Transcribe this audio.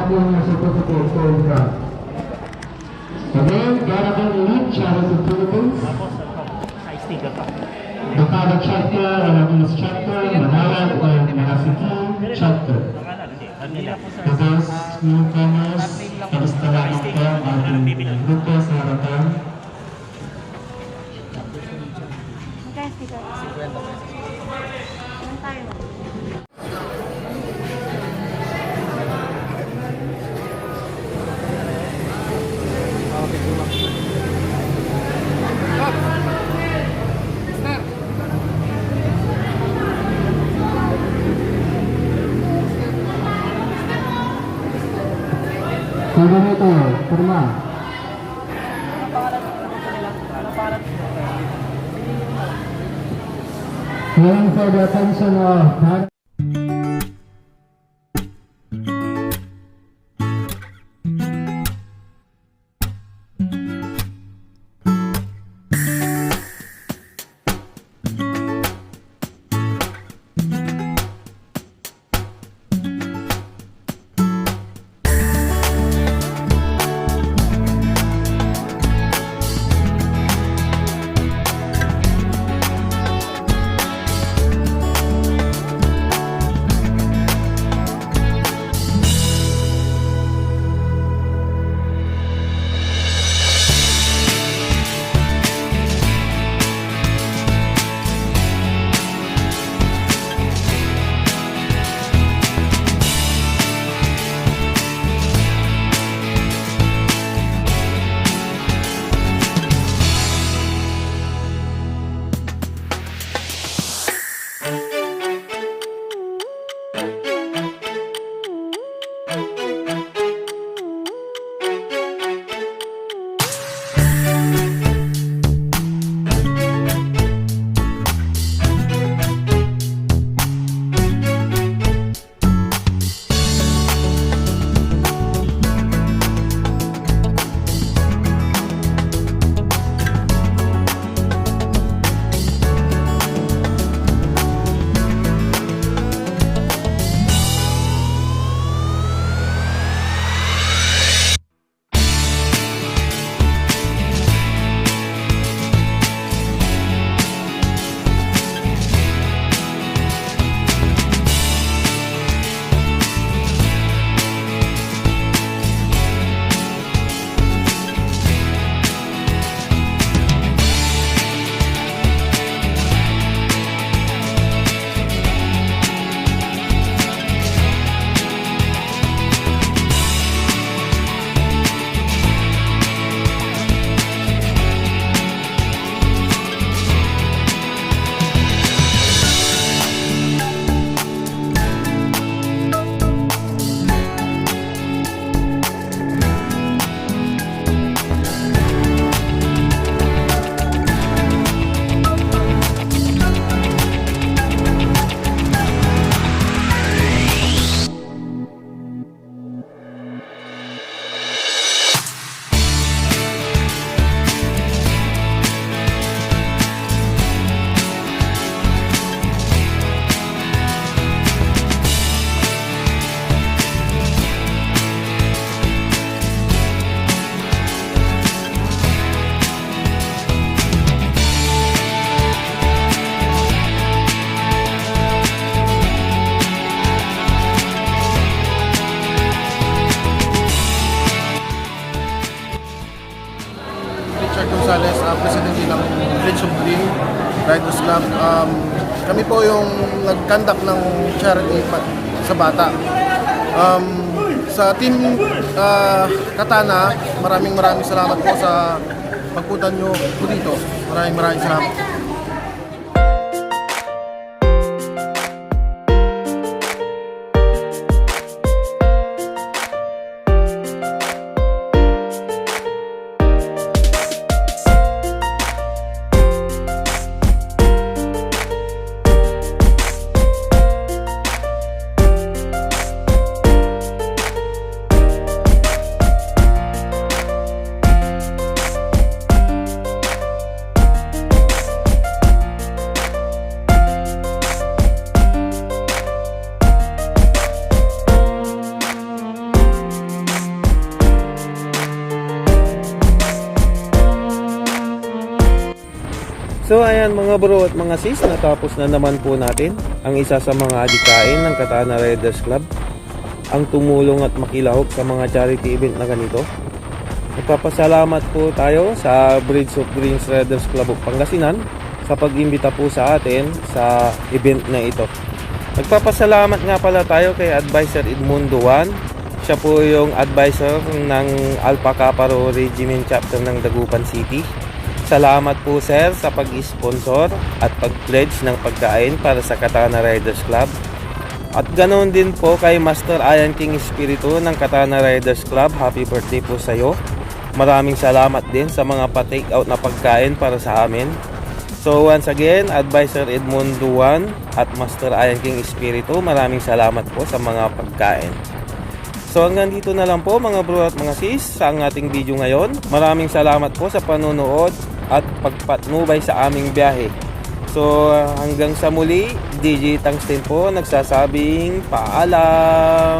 copying your certificate for in front. Again, Garabang Elite, Charity Philippines. Bakada Chapter, Alamis Chapter, Manawag, and Mahasiki Chapter. For those newcomers, kamusta lamang po ang ating grupo sa harapan. Guys, dito. 50 pesos. Ilan tayo? Coordinator, Kurma. Calling for the attention of Gonzales, presidente ng Bridge of Green Riders Club. Kami po yung nag-conduct ng charity sa bata. Sa team Katana, maraming salamat po sa pagpunta nyo po dito. Maraming salamat. ayan mga bro at mga sis, natapos na naman po natin ang isa sa mga adikain ng Katana Riders Club, ang tumulong at makilahok sa mga charity event na ganito. Nagpapasalamat po tayo sa Bridge of Dreams Riders Club of Pangasinan sa pag-imbita po sa atin sa event na ito. Nagpapasalamat nga pala tayo kay Advisor Edmundo Juan. Siya po yung advisor ng Alpha Kappa Rho Regiment Chapter ng Dagupan City. Salamat po sir sa pag-sponsor at pag-pledge ng pagkain para sa Katana Riders Club. At ganoon din po kay Master Ian King Espiritu ng Katana Riders Club. Happy birthday po sa iyo. Maraming salamat din sa mga pa-take out na pagkain para sa amin. So once again, Advisor Edmundo Juan at Master Ian King Espiritu, maraming salamat po sa mga pagkain. So hanggang dito na lang po mga bro at mga sis sa ating video ngayon. Maraming salamat po sa panonood at pagpatnubay sa aming biyahe. So hanggang sa muli, DJ Tungsten po nagsasabing paalam.